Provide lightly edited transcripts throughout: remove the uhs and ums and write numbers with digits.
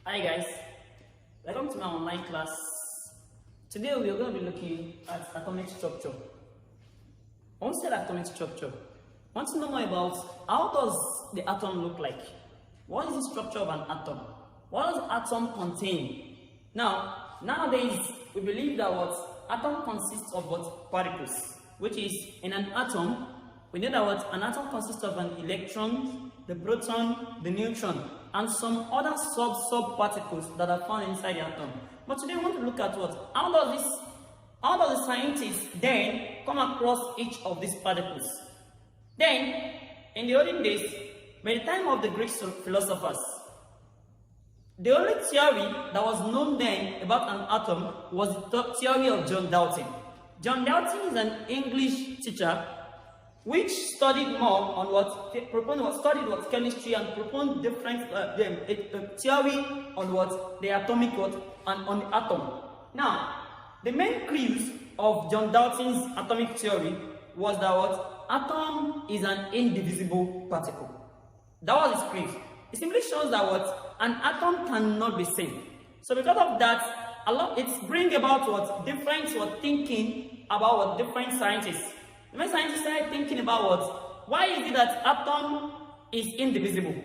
Hi guys, welcome to my online class. Today we are going to be looking at atomic structure. Once said atomic structure, I want to know more about how does the atom look like? What is the structure of an atom? What does atom contain? Now, nowadays we believe that what atom consists of what particles, which is in an atom, we know that what an atom consists of an electron, the proton, the neutron, and some other sub-particles that are found inside the atom. But today we want to look at what? How does the scientists then come across each of these particles? Then, in the olden days, by the time of the Greek philosophers, the only theory that was known then about an atom was the theory of John Dalton. John Dalton is an English teacher which studied more on studied chemistry and proposed different theory on the atomic and on the atom. Now, the main clues of John Dalton's atomic theory was that atom is an indivisible particle. That was his clue. It simply shows that an atom cannot be seen. So because of that, it brings about different thinking about different scientists. When scientists started thinking about why is it that atom is indivisible?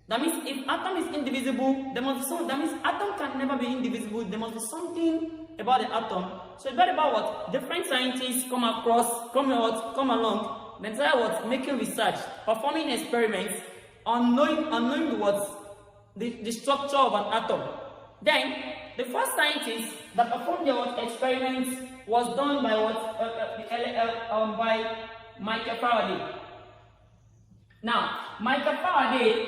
That means if atom is indivisible, that means atom can never be indivisible. There must be something about the atom. So it's very about different scientists come along, then start making research, performing experiments on knowing the structure of an atom. Then the first scientist that performed their experiments was done by by Michael Faraday. Now, Michael Faraday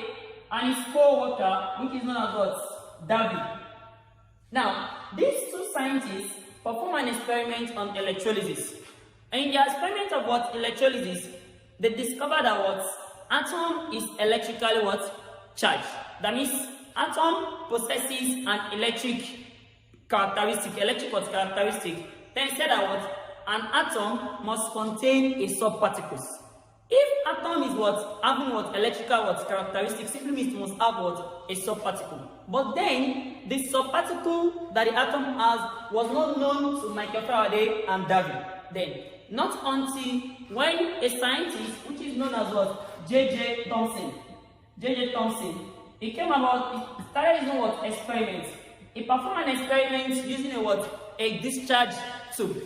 and his co-worker, which is known as Davy. Now, these two scientists perform an experiment on electrolysis. And in their experiment of electrolysis, they discovered that atom is electrically charged. That means atom possesses an electric characteristic. Then said that an atom must contain a subparticles. If atom is having electrical characteristics, simply means it must have a subparticle. But then the subparticle that the atom has was not known to Michael Faraday and Davy. Then, not until when a scientist, which is known as J.J. Thomson, he came about, he started using experiments. He performed an experiment using a discharge tube.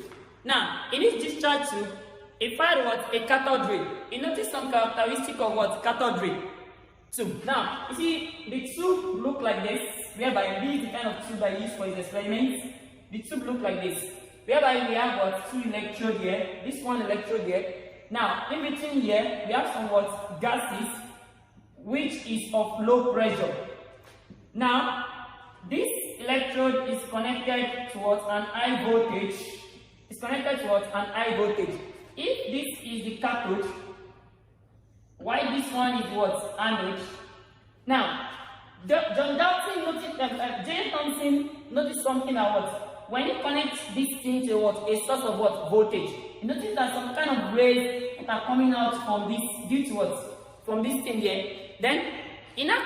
Now, in this discharge tube, he fired a cathode ray. He noticed some characteristic of cathode ray tube. Now, you see, the tube look like this, whereby this is the kind of tube I use for his experiments. The tube look like this, whereby we have two electrodes here, this one electrode here. Now, in between here, we have some gases, which is of low pressure. Now, this electrode is connected towards an high voltage. It's connected towards an high voltage. If this is the cathode, while this one is anode. Now, John Dalton noticed J. Thomson noticed something that when he connects this thing to a source of voltage, he noticed that some kind of rays that are coming out from this from this thing here. Then we now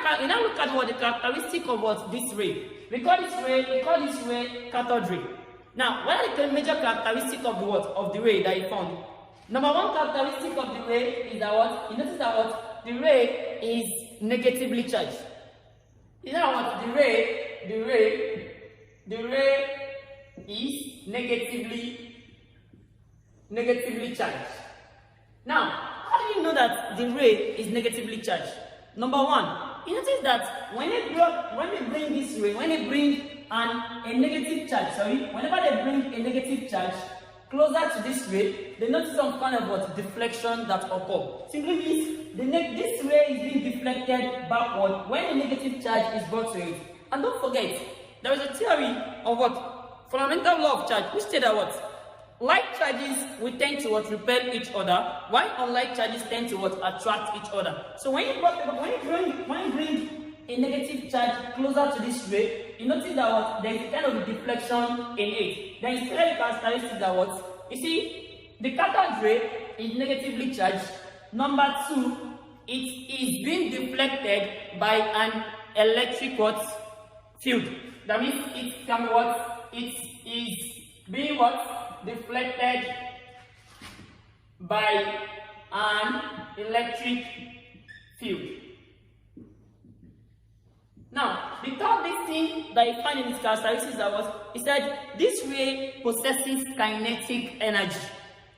look at the characteristic of this ray. We call this ray cathode ray. Now, what are the major characteristics of the ray that he found? Number one characteristic of the ray is that you notice that the ray is negatively charged. You know the ray is negatively charged. Now, how do you know that the ray is negatively charged? Number one, you notice that when they bring this ray, when they bring a negative charge, whenever they bring a negative charge closer to this ray, they notice some kind of deflection that occurs. Simply means this ray is being deflected backward when a negative charge is brought to it. And don't forget, there is a theory of fundamental law of charge, which states that like charges will tend to repel each other, while unlike charges tend to attract each other. So when you bring a negative charge closer to this ray, you notice that there is a kind of deflection in it. Then it's clearly characteristic that you see, the cathode ray is negatively charged. Number two, it is being deflected by an electric field. That means it can be what? It is being what? Deflected by an electric field. Now, the third thing that you find in its characteristics that was, it said this ray possesses kinetic energy.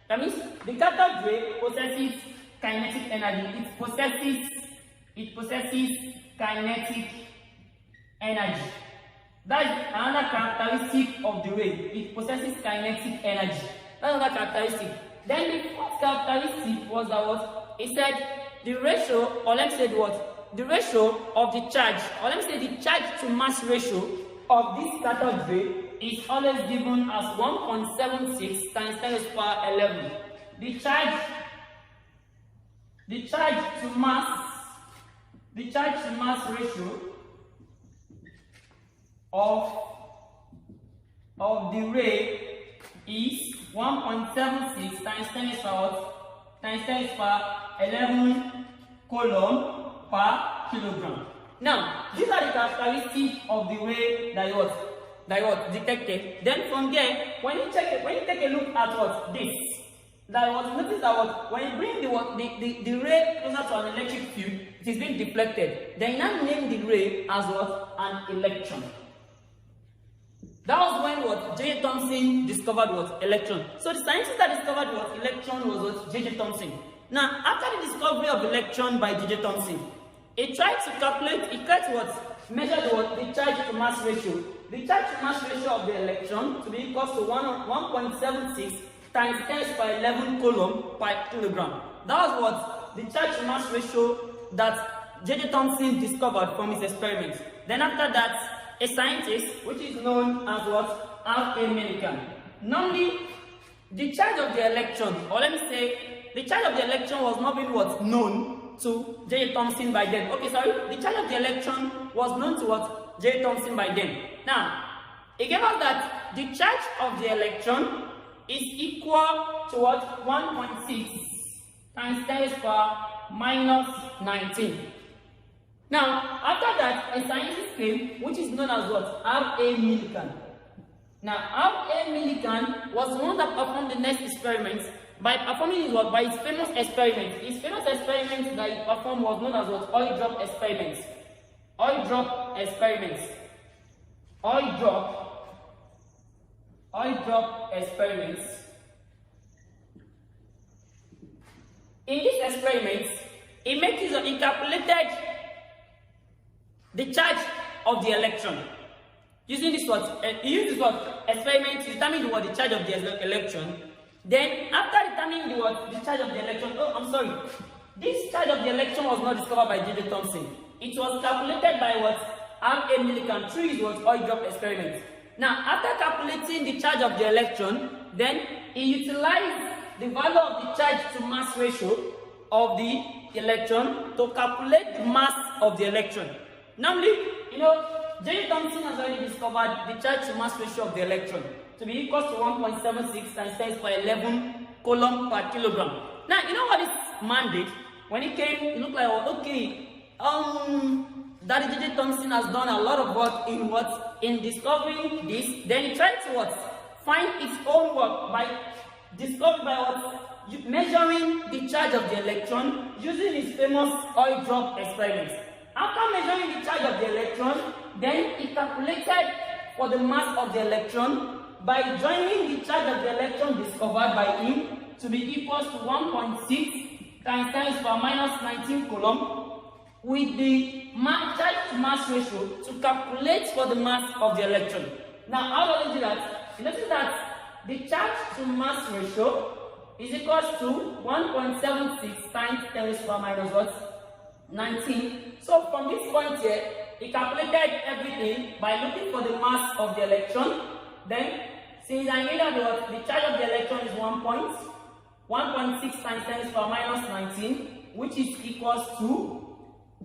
That means the cathode ray possesses kinetic energy. It possesses kinetic energy. That is another characteristic of the ray. It possesses kinetic energy. That's another characteristic. Then the fourth characteristic was that what? It said the ratio, or let's say what? The ratio of the charge, or let me say the charge to mass ratio of this cathode ray is always given as 1.76 times 10 to the power 11. The charge to mass ratio of the ray is 1.76 times 10 to the power 11 coulomb per kilogram. Now, these are the characteristics of the ray that was detected. Then from there, when you take a look at what this, that was notice that what when you bring the ray closer to an electric field, it is being deflected. Then you now name the ray as what? An electron. That was when what J. Thomson discovered what? Electron. So the scientist that discovered what electron was what? J. Thomson. Now, after the discovery of electron by J. Thomson, he tried to measure the charge to mass ratio. The charge to mass ratio of the electron to be equal to 1.76 times 10 to the power 11 coulomb per kilogram. That was what the charge to mass ratio that J. Thomson discovered from his experiments. Then after that, a scientist which is known as what? R.A. Millikan. Normally, the charge of the electron, or let me say, the charge of the electron was not being what? Known to J. Thomson by then. Okay, sorry. The charge of the electron was known to what? J. Thomson by then. Now, it gave us that the charge of the electron is equal to what? 1.6 times 10 to the power minus 19. Now, after that, a scientist came, which is known as what? R.A. Millikan. Now, R.A. Millikan was the one that performed the next experiments by performing his what? By his famous experiment. His famous experiment that he performed was known as what? Oil drop experiments. Oil drop experiments. Oil drop experiments. In these experiments, he calculated the charge of the electron. Using this what? He used this what? Experiment to determine what? The charge of the electron. Then, after determining the charge of the electron, this charge of the electron was not discovered by J. Thomson. It was calculated by what? R.A. Millikan through his what? Oil drop experiment. Now, after calculating the charge of the electron, then he utilized the value of the charge to mass ratio of the electron to calculate the mass of the electron. Normally, J. Thomson has already discovered the charge to mass ratio of the electron to be equal to 1.76 times 10 to the power 11 coulomb per kilogram. Now, you know what this man did? When he came, he looked like, Daddy J. Thomson has done a lot of work in discovering this. Then he tried to find its own work by measuring the charge of the electron using his famous oil drop experiment. After measuring the charge of the electron, then he calculated for the mass of the electron by joining the charge of the electron discovered by him to be equal to 1.6 times 10 to the power minus 19 coulomb with the charge to mass ratio to calculate for the mass of the electron. Now, how do we do that? You notice that the charge to mass ratio is equal to 1.76 times 10 to the power minus what? 19. So from this point here, he calculated everything by looking for the mass of the electron. Then, since I know that the charge of the electron is 1.6 times 10 to the power minus 19, which is equals to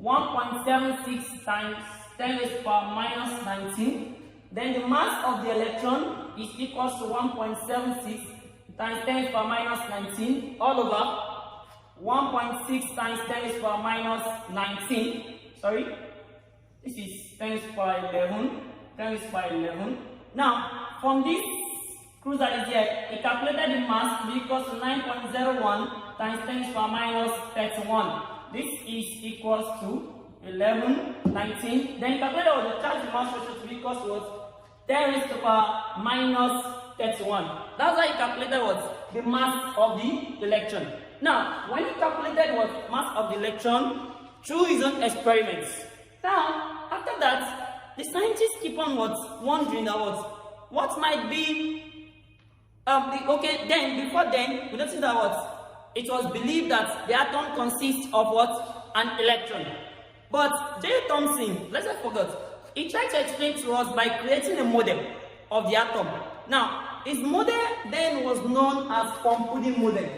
1.76 times 10 to the power minus 19. Then the mass of the electron is equals to 1.76 times 10 to the power minus 19 all over 1.6 times 10 to the power minus 19. Sorry, this is 10 to the power 11 10 raised to power 11. Now, from this cruise that is here, it calculated the mass to be equal to 9.01 times 10 raised to power minus 31. This is equals to 11, 19. Then it calculated the charge to mass ratio to be equal to what? 10 raised to power minus 31. That's why it calculated what? The mass of the electron. Now, when he calculated what? Mass of the electron through his own experiments. Now, after that, the scientists keep on what? Wondering what might be okay, then before then, we noticed that what? It was believed that the atom consists of what? An electron. But J. Thomson, let's not forget, he tried to explain to us by creating a model of the atom. Now, his model then was known as Pompidou model.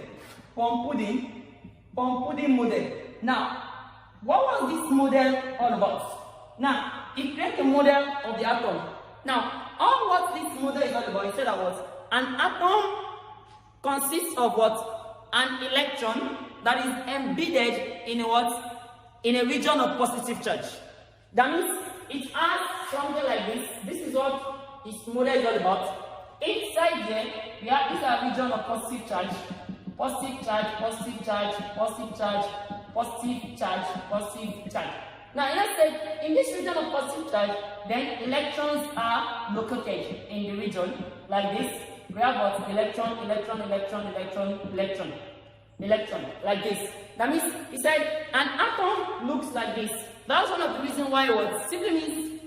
Pompidou model. Now, what was this model all about? Now, he created a model of the atom. Now, all what this model is all about, he said that what? An atom consists of what? An electron that is embedded in a what? In a region of positive charge. That means it has something like this. This is what his model is all about. Inside here, we have this region of positive charge. Positive charge, positive charge, positive charge, positive charge, positive charge. Now, let's say in this region of positive charge, then electrons are located in the region like this. We have what? Electron, electron, electron, electron, electron, electron, like this. That means he said an atom looks like this. That's one of the reasons why what simply means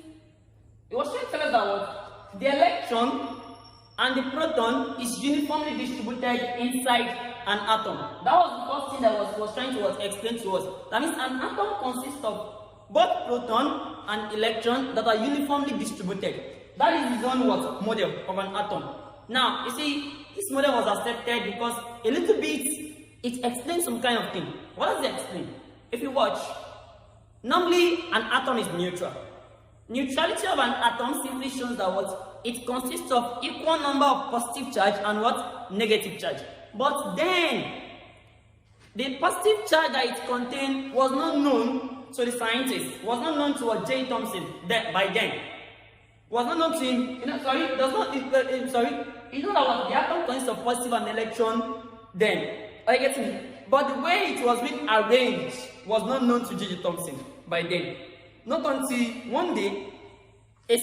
it was trying to tell us that what the electron and the proton is uniformly distributed inside an atom. That was the first thing that was trying to explain to us. That means an atom consists of both proton and electron that are uniformly distributed. That is his own what? Model of an atom. Now, you see, this model was accepted because a little bit it explains some kind of thing. What does it explain? If you watch, normally an atom is neutral. Neutrality of an atom simply shows that what? It consists of equal number of positive charge and what? Negative charge. But then, the positive charge that it contained was not known to the scientists, was not known to J. Thomson by then. Was not known to him, you know that what the atom consists of positive and electron then. Are you getting me? But the way it was being arranged was not known to J. Thomson by then. Not until one day, a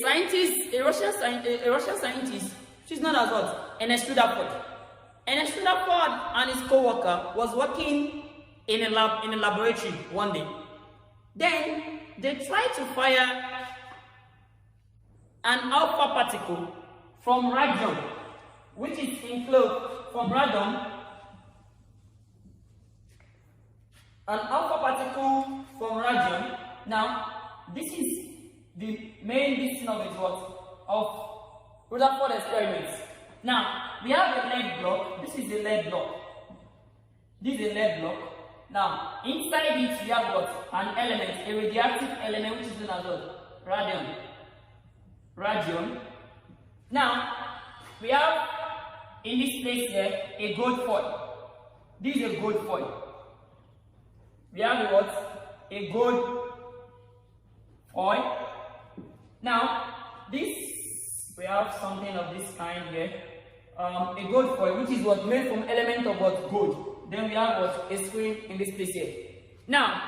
Russian scientist, which is known as what? Ernest Rutherford. Ernest Rutherford and his co-worker was working in a laboratory one day. Then they tried to fire an alpha particle from radium, which is enclosed from radium. An alpha particle from radium. Now, this is the main listing of it what? Of Rutherford experiments. Now, we have a lead block. This is a lead block. This is a lead block. Now, inside it we have what? An element, a radioactive element which is known as what? Radium. Radium. Now, we have in this place here a gold foil. This is a gold foil. We have a what? A gold foil. Now, this we have something of this kind here. A gold foil, which is what made from element of what? Gold. Then we have what? A screen in this place here. Now,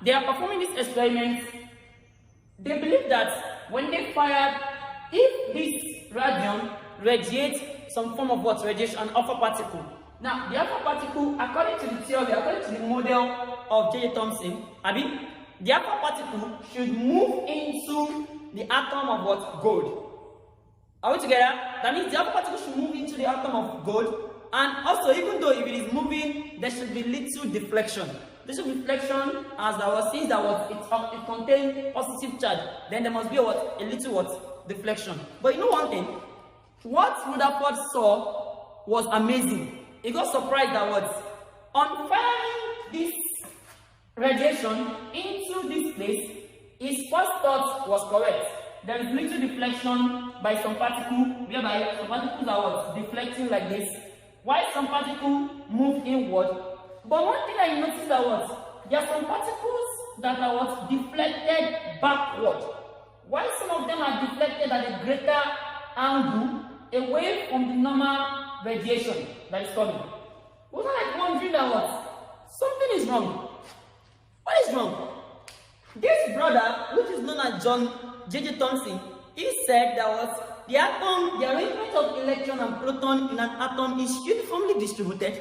they are performing this experiment. They believe that when they fired, if this radium radiates some form of what? Radiation, an alpha particle. Now, the alpha particle, according to the theory, according to the model of J. Thomson, the alpha particle should move into the atom of what? Gold. Are we together? That means the alpha particle should move into the atom of gold. And also, even though if it is moving, there should be little deflection. This deflection, as I was saying, that what it contains positive charge. Then there must be a little what? Deflection. But you know one thing? What Rutherford saw was amazing. He got surprised that what? On firing this radiation into this place, his first thought was correct. There is little deflection by some particles, whereby some particles are deflecting like this, while some particles move inward. But one thing that you notice that there are some particles that are deflected backward, while some of them are deflected at a greater angle away from the normal radiation that is coming. Was I like wondering that what? Something is wrong. What is wrong? This brother, which is known as John J.J. Thomson, he said that what the atom, the arrangement of electron and proton in an atom is uniformly distributed.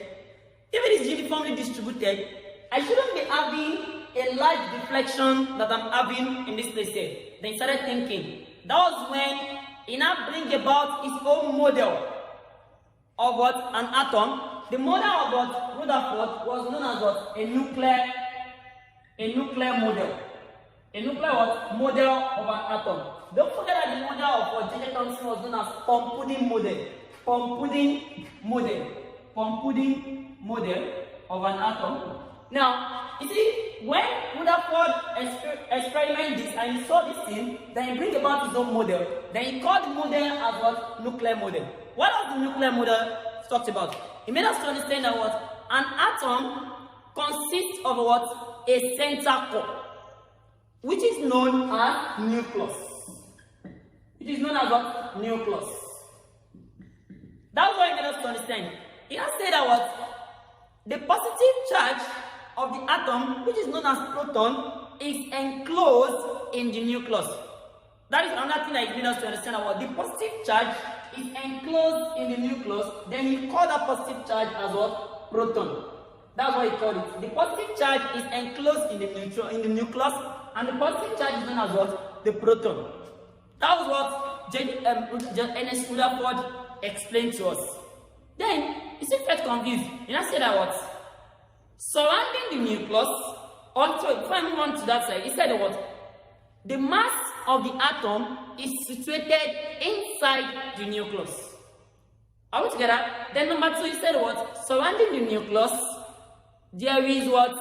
If it is uniformly distributed, I shouldn't be having a large deflection that I'm having in this place here. Then he started thinking. That was when he now brings about his own model of what? An atom. The model of what Rutherford was known as what? A nuclear model. A nuclear what? Model of an atom. Don't forget that the model of what J.J. Thomson was known as Pompudding model. Pompudding model of an atom. Now, you see, when Rutherford experimented this and he saw this thing, then he bring about his own model. Then he called the model as what? Nuclear model. What does the nuclear model talk about? It made us to understand that what? An atom consists of what? A center core, which is known as nucleus. It is known as what? Nucleus. That's what it made us to understand. He has said that what? The positive charge of the atom, which is known as proton, is enclosed in the nucleus. That is another thing that it made us to understand about the positive charge is enclosed in the nucleus. Then he called that positive charge as what? Proton. That's what he called it. The positive charge is enclosed in the nucleus, and the positive charge is known as what? The proton. That was what Ernest Rutherford explained to us. Then he still felt confused. He now said that what? Surrounding the nucleus, if I move on to that side, he said that what? The mass of the atom is situated inside the nucleus. Are we together? Then number two, he said what? Surrounding the nucleus, there is what?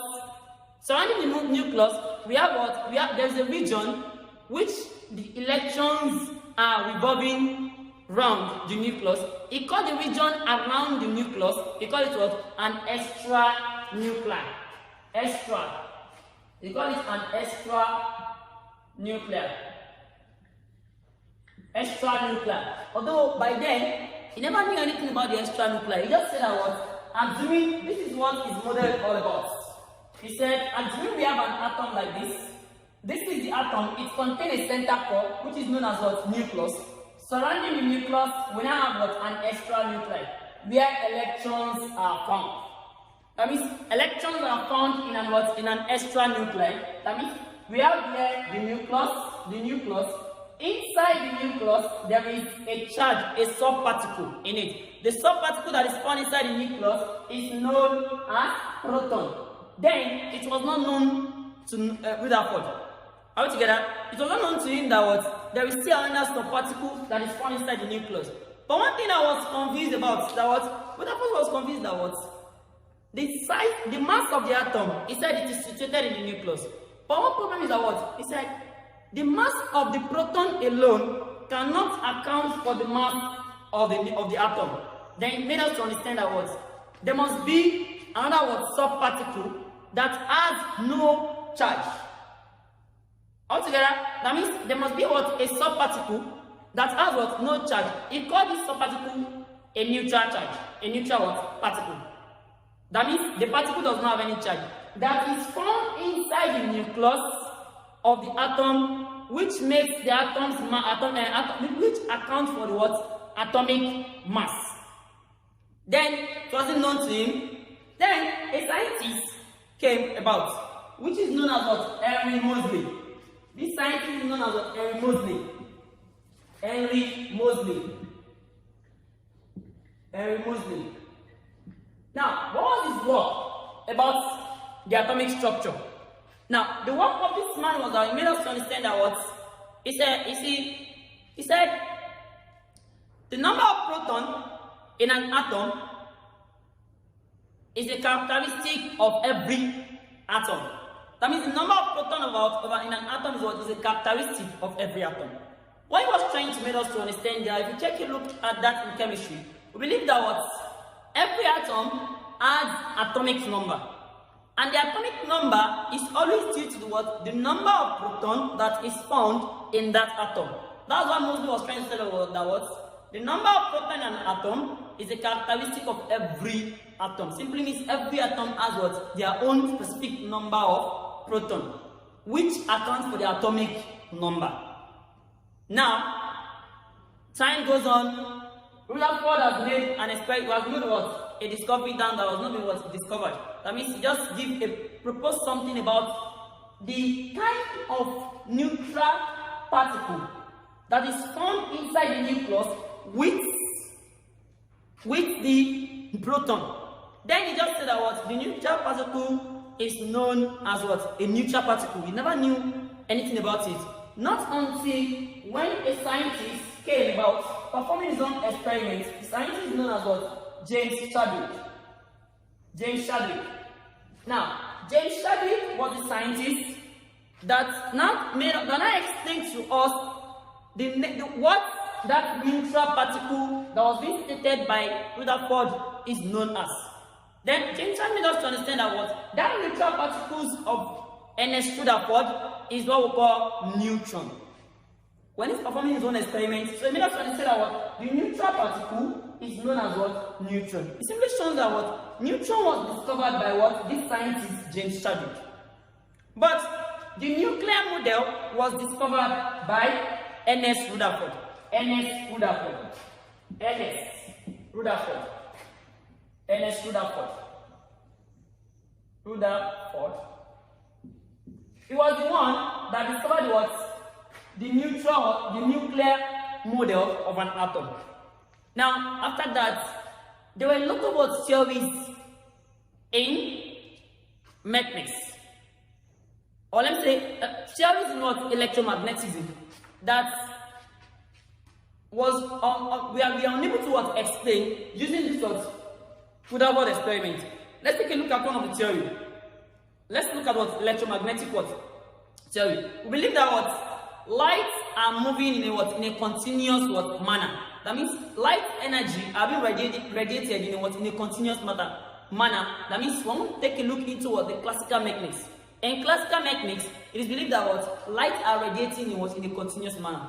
Surrounding the nucleus, we have what? There's a region which the electrons are revolving round the nucleus. He called the region around the nucleus, he called it what? An extranuclear. He called it an extranuclear. Although by then, he never knew anything about the extranuclear. He just said that what? Assuming this is what his model is all about. He said, assuming we have an atom like this. This is the atom. It contains a center core, which is known as what? Nucleus. Surrounding the nucleus, we now have what? An extranuclear, where electrons are found. That means electrons are found in an what? In an extranuclear. That means we have here the nucleus. Inside the nucleus, there is a charge, a subparticle in it. The subparticle that is found inside the nucleus is known as proton. Then it was not known to Rutherford. Are we together? It was not known to him that what? There is still another subparticle that is found inside the nucleus. But one thing I was confused about, that what? Rutherford was confused that what? The size, the mass of the atom, he said it is situated in the nucleus. But one problem is that what? He said the mass of the proton alone cannot account for the mass of the atom. Then it made us to understand that what? There must be another what? Subparticle that has no charge. Altogether, that means there must be what? A subparticle that has what? No charge. He called this subparticle a neutral charge. A neutral what? Particle. That means the particle does not have any charge. That is found inside the nucleus of the atom, which makes the which accounts for the what? Atomic mass. Then it wasn't known to him. Then a scientist came about, which is known as what? Henry Moseley. This scientist is known as what? Henry Moseley. Now, what was his work about the atomic structure? Now, the work of this man was that he made us to understand that what? He said, the number of protons in an atom is a characteristic of every atom. That means the number of protons in an atom is a characteristic of every atom. What he was trying to make us to understand that, if you take a look at that in chemistry, we believe that what? Every atom has atomic number. And the atomic number is always due to the number of protons that is found in that atom. That's what Mosley was trying to say that the number of protons in an atom is a characteristic of every atom. Simply means every atom has their own specific number of protons, which accounts for the atomic number. Now, time goes on. Rutherford has made an experiment, a discovery that was not being discovered. That means he just proposed something about the kind of neutral particle that is found inside the nucleus with the proton. Then he just said that the neutral particle is known as a neutral particle. We never knew anything about it. Not until when a scientist came about performing his own experiments. The scientist is known as James Chadwick. James Chadwick. Now, James Chadwick was the scientist that now explained to us what that neutral particle that was being stated by Rutherford is known as. Then James Chadwick made us to understand that that neutral particles of Ernest Rutherford is what we call neutron. When he's performing his own experiments, so he made us understand that the neutral particle is known as neutron. It simply shows that neutron was discovered by this scientist James Chadwick. But the nuclear model was discovered by Ernest Rutherford. Ernest Rutherford. Ernest Rutherford. Ernest Rutherford. Rutherford. He was the one that discovered the nuclear model of an atom. Now, after that, there were a lot of theories in mechanics. Or let me say, theories in electromagnetism that we are unable to explain using this Rutherford experiment. Let's take a look at one of the theory. Let's look at electromagnetic theory. We believe that lights are moving in a continuous manner. That means light energy are being radiated in a continuous manner. That means when we take a look into the classical mechanics. In classical mechanics, it is believed that light are radiating in a continuous manner.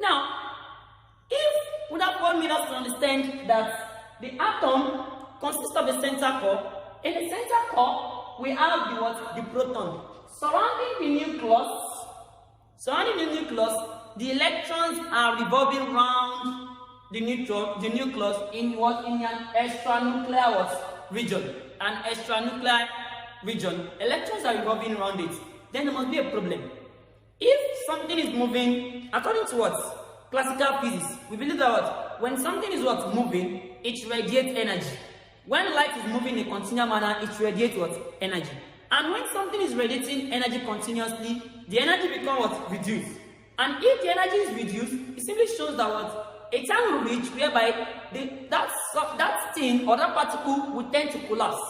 Now, if Rutherford made us to understand that the atom consists of a center core, in the center core we have the proton. Surrounding the nucleus, the electrons are revolving around the nucleus in an extranuclear region. An extranuclear region. Electrons are revolving around it. Then there must be a problem. If something is moving, according to classical physics, we believe that when something is moving, it radiates energy. When light is moving in a continuous manner, it radiates energy. And when something is radiating energy continuously, the energy becomes reduced. And if the energy is reduced, it simply shows that a time will reach whereby that thing or that particle will tend to collapse.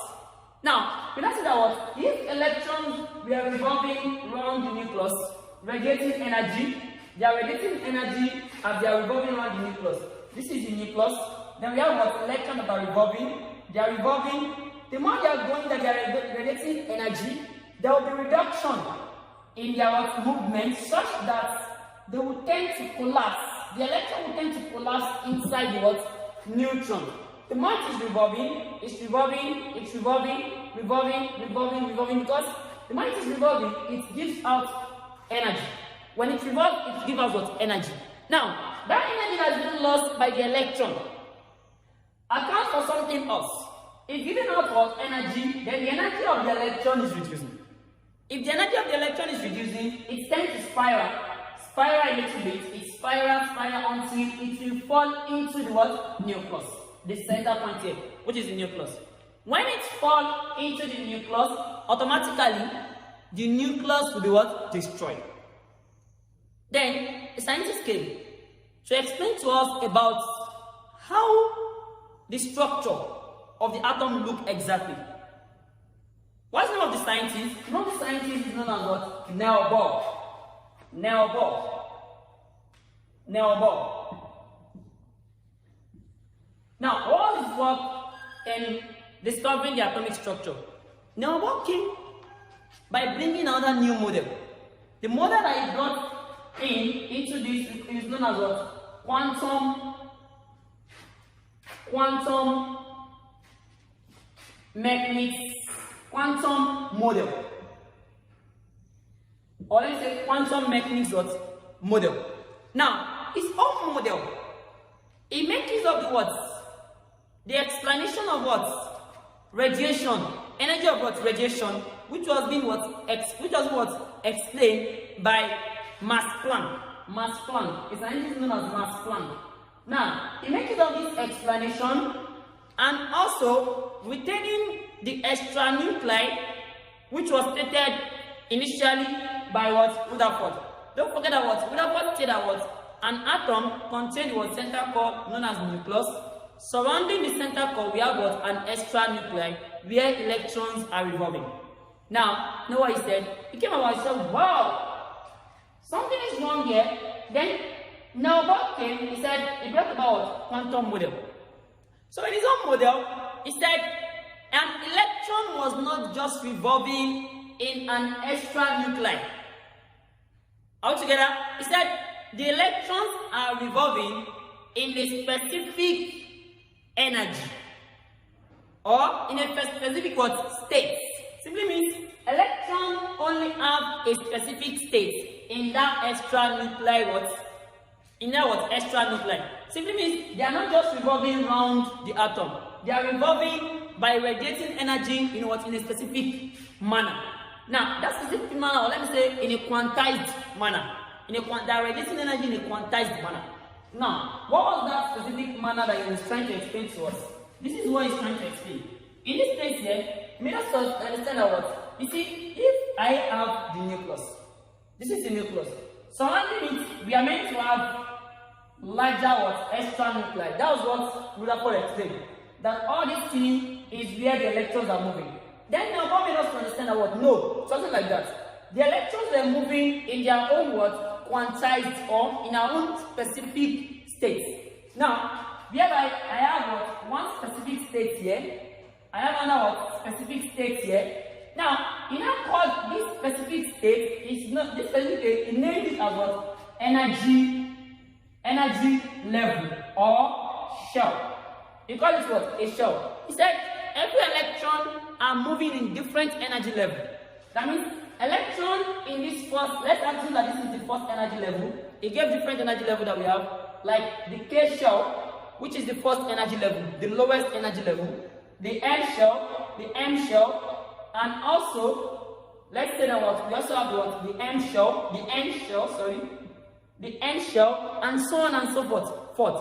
Now, we say that if electrons were revolving around the nucleus, radiating energy, they are radiating energy as they are revolving around the nucleus. This is the nucleus. Then we have electrons that are revolving. They are revolving. The more they are going, that they are radiating energy, there will be reduction in their movement such that they will tend to collapse. The electron will tend to collapse inside the neutron. The more it is revolving, because the more it is revolving, it gives out energy. When it revolves, it gives out energy. Now, that energy that has been lost by the electron accounts for something else. If given out energy, then the energy of the electron is reducing. If the energy of the electron is reducing, it tends to spiral a little bit. It spiral until it will fall into the nucleus, the center point here, which is the nucleus. When it falls into the nucleus, automatically the nucleus will be destroyed. Then a scientist came to explain to us about how the structure of the atom look exactly. What's the name of the scientist? The name of the scientist is known as Niels Bohr. Now, all his work in discovering the atomic structure Now what came by bringing another new model? The model that he brought into this is known as what? Quantum mechanics, quantum model. Or let's say quantum mechanics model. Now, his own model, it makes use of the what? The explanation of what? Radiation. Energy of what? Radiation, which was being explained by Max Planck. Max Planck. It's an entity known as Max Planck. Now, he makes use of this explanation and also retaining the extra nuclei, which was stated initially by what? Rutherford. Don't forget that what? Rutherford said that what? An atom contains what center core known as nucleus. Surrounding the center core, we have what? An extra nuclei where electrons are revolving. Now, you know what he said? He came about and said, wow, something is wrong here. Then, now what came? He said, he brought about quantum model. So in his own model, he said, an electron was not just revolving in an extra nuclei. Altogether, he said, the electrons are revolving in a specific energy or in a specific what? State. Simply means electrons only have a specific state in that extra nuclei what? In that what? Extra nuclei. Simply means they are not just revolving around the atom. They are revolving by radiating energy in what? In a specific manner. Now, that specific manner, or let me say in a quantized manner. They are radiating energy in a quantized manner. Now, what was that specific manner that he was trying to explain to us? This is what he's trying to explain. In this place here, let us understand what? You see, if I have the nucleus, this is the nucleus. Surrounding it, we are meant to have larger what? Extra nuclei. That was what Rutherford explained. That all this thing is where the electrons are moving. Then now what made us to understand that what? No, something like that. The electrons were moving in their own what? Quantized or in our own specific states. Now, whereby I have what? One specific state here. I have another what? Specific state here. Now, in our called this specific state is not this specific state, it named it as what? Energy level or shell. He called it what? A shell. He said every electron are moving in different energy level. That means electron in this first, let's assume that this is the first energy level. It gave different energy level that we have, like the K shell, which is the first energy level, the lowest energy level, the L shell, the M shell, and also, let's say that what we also have the M shell, the N shell, the N shell, and so on and so forth.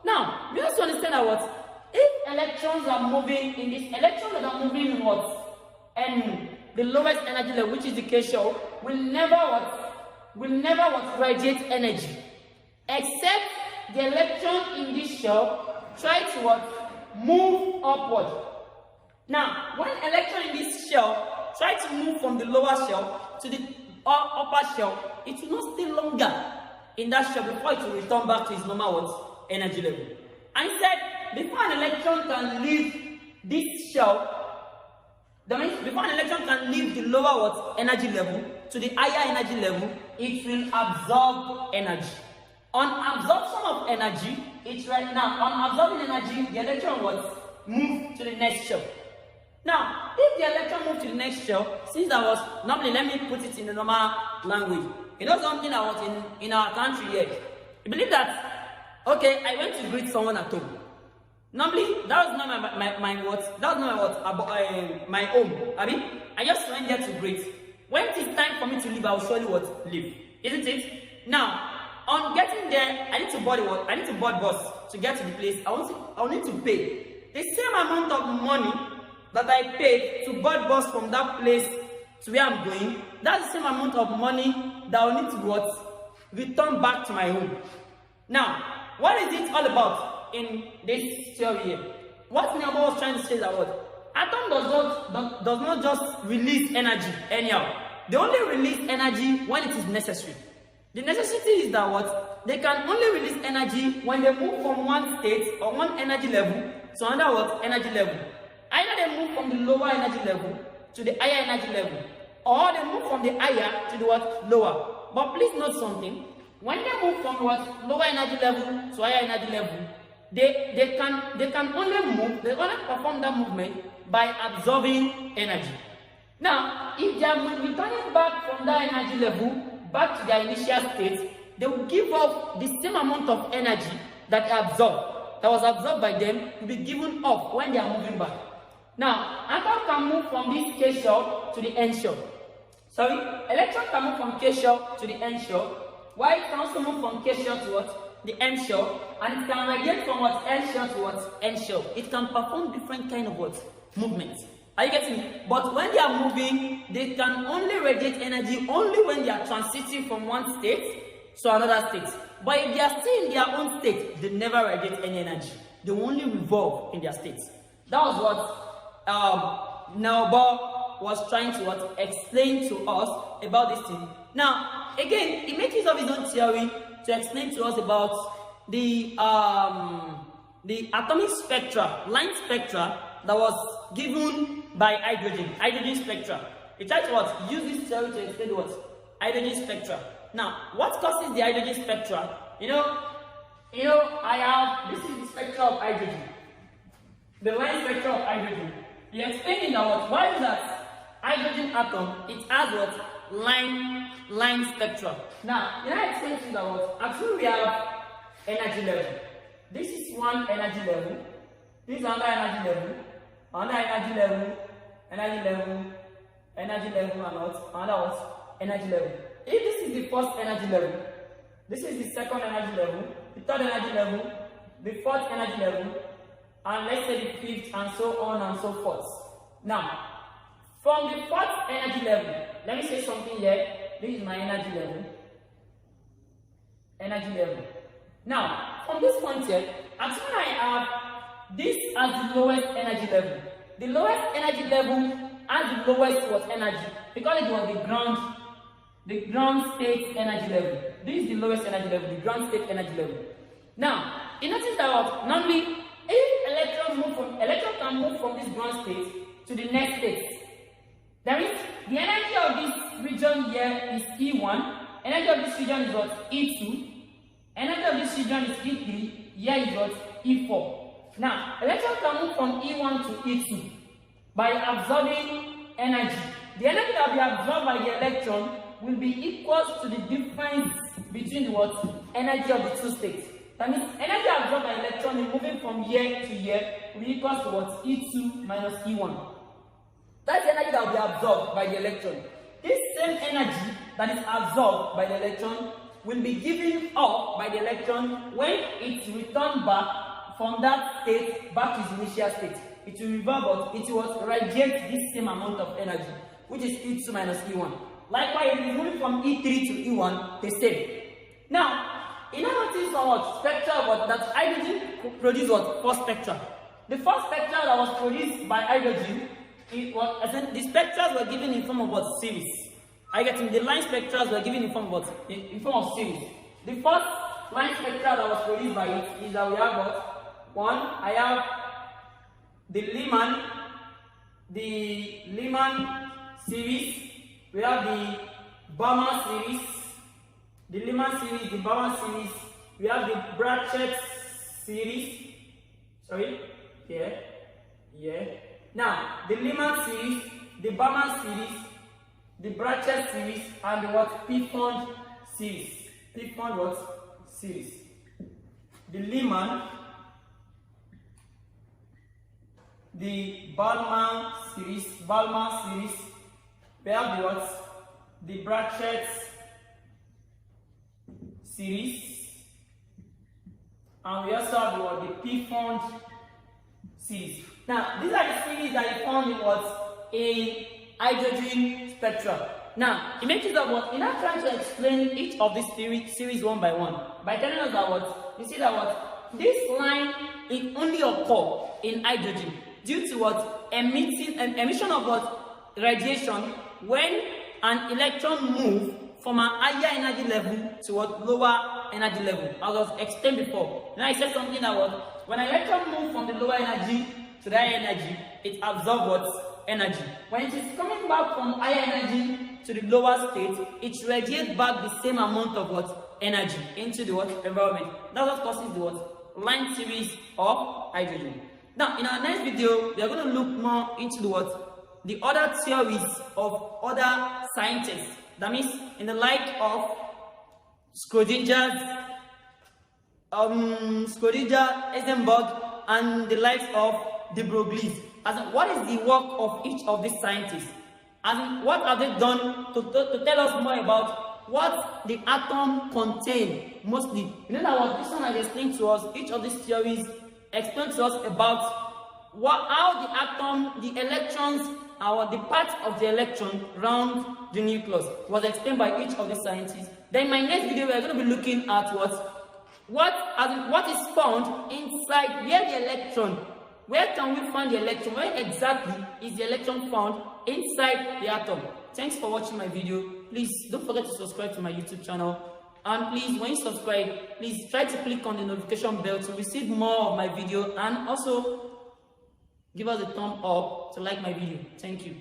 Now, we also understand that what if electrons are moving in this, electrons that are moving in what? And the lowest energy level, which is the K shell, will never radiate energy, except the electron in this shell try to what? Move upward. Now, when electron in this shell try to move from the lower shell to the upper shell, it will not stay longer in that shell before it will return back to its normal what? Energy level. And said, before an electron can leave this shell, that means before an electron can leave the lower what? Energy level to the higher energy level, it will absorb energy. On absorption of energy, it's right now, on absorbing energy, the electron what? Move to the next shell. Now, if the electron moves to the next shell, since that was, normally let me put it in the normal language. You know something that was in our country here? You believe that, okay, I went to greet someone at home. Normally, that was not my home. I mean, I just went there to greet. When it is time for me to leave, I will surely leave. Isn't it? Now, on getting there, I need to board bus to get to the place. I will need to pay the same amount of money that I paid to board bus from that place to where I'm going. That's the same amount of money that I will need to return back to my home. Now, what is it all about? In this theory here, what Niabor was trying to say is that what atom does not just release energy anyhow. They only release energy when it is necessary. The necessity is that what they can only release energy when they move from one state or one energy level to another what energy level. Either they move from the lower energy level to the higher energy level, or they move from the higher to the what? Lower. But please note something. When they move from what? Lower energy level to higher energy level, they can only move, they only perform that movement by absorbing energy. Now, if they are returning back from that energy level back to their initial state, they will give up the same amount of energy that was absorbed by them, to be given up when they are moving back. Now, atom can move from this K shell to the N shell. Sorry, electron can move from K shell to the N shell, while it can also move from K shell to what? The N shell, and it can radiate from what? N shell to what? N shell. It can perform different kind of what? Movements. Are you getting me? But when they are moving, they can only radiate energy only when they are transiting from one state to another state. But if they are still in their own state, they never radiate any energy. They only revolve in their states. That was what Nauber was trying to what? Explain to us about this thing. Now, again, he makes use of his own theory to explain to us about the atomic spectra, line spectra that was given by hydrogen spectra. He tried to what? Use this theory to explain what? Hydrogen spectra. Now, what causes the hydrogen spectra? This is the spectra of hydrogen. The line spectra of hydrogen. He explained that what? Why is that hydrogen atom, it has what? Line spectra. Now, I explain to you that what? Actually, we have energy level. This is one energy level. This is another energy level. Another energy level. Energy level. Energy level and what? Another what? Energy level. If this is the first energy level, this is the second energy level, the third energy level, the fourth energy level, and let's say the fifth, and so on and so forth. Now, from the fourth energy level, let me say something here. This is my energy level. Energy level. Now, from this point here, actually I have this as the lowest energy level. The lowest energy level has the lowest what energy, because it was the ground state energy level. This is the lowest energy level, the ground state energy level. Now, you notice that what? Normally, if electron can move from this ground state to the next state. That means the energy of this region here is E1, energy of this region is what? E2, energy of this region is E3, here is what? E4. Now, electron can move from E1 to E2 by absorbing energy. The energy that will be absorbed by the electron will be equal to the difference between the what? Energy of the two states. That means energy absorbed by electron is moving from here to here will be equal to what? E2 minus E1. That's the energy that will be absorbed by the electron. This same energy that is absorbed by the electron will be given up by the electron when it returns back from that state back to its initial state. It will revolve, it will radiate this same amount of energy, which is E2 minus E1. Likewise, it is moving from E3 to E1, the same. Now, in order to what spectra what that hydrogen produced what? First spectra. The first spectra that was produced by hydrogen, the spectra were given in form of what? Series. I get in the line spectra were given in form of what? In form of series. The first line spectra that was produced by it is that we have what? One, I have the Lyman series. We have the Balmer series, the Lyman series, the Balmer series. We have the Brachet series. Sorry, here. Now, the Lyman series, the Balmer series, the Brachet series, and the what? P-Fond series. P-Fond what? Series. The Lyman, the Balmer series, we have the what? The Brachet series, and we also have the what? The P-Fond series. Now, these are the series that you found in what? In hydrogen spectra. Now, it makes it that what? You're not trying to explain each of these series one by one. By telling us that what? You see that what? This line it only occurs in hydrogen due to what? Emission of what? Radiation when an electron moves from a higher energy level to what? Lower energy level. As I was explained before. Now I said something that what? When an electron moves from the lower energy to the higher energy, it absorbs what? energy. When it is coming back from higher energy to the lower state, it radiates back the same amount of what? Energy into the what? Environment. That's what causes the what? Line series of hydrogen. Now, in our next video, we are going to look more into the what? The other theories of other scientists. That means in the light of Schrödinger, Heisenberg, and the likes of de Broglie. As in, what is the work of each of these scientists? As in, what have they done to tell us more about what the atom contains mostly? You know that what this one has explained to us, each of these theories explain to us about how the atom, the electrons, or the part of the electron around the nucleus was explained by each of the scientists. Then in my next video, we are going to be looking at what is found inside where the electron. Where can we find the electron? Where exactly is the electron found inside the atom? Thanks for watching my video. Please don't forget to subscribe to my YouTube channel. And please, when you subscribe, please try to click on the notification bell to receive more of my video, and also give us a thumb up to like my video. Thank you.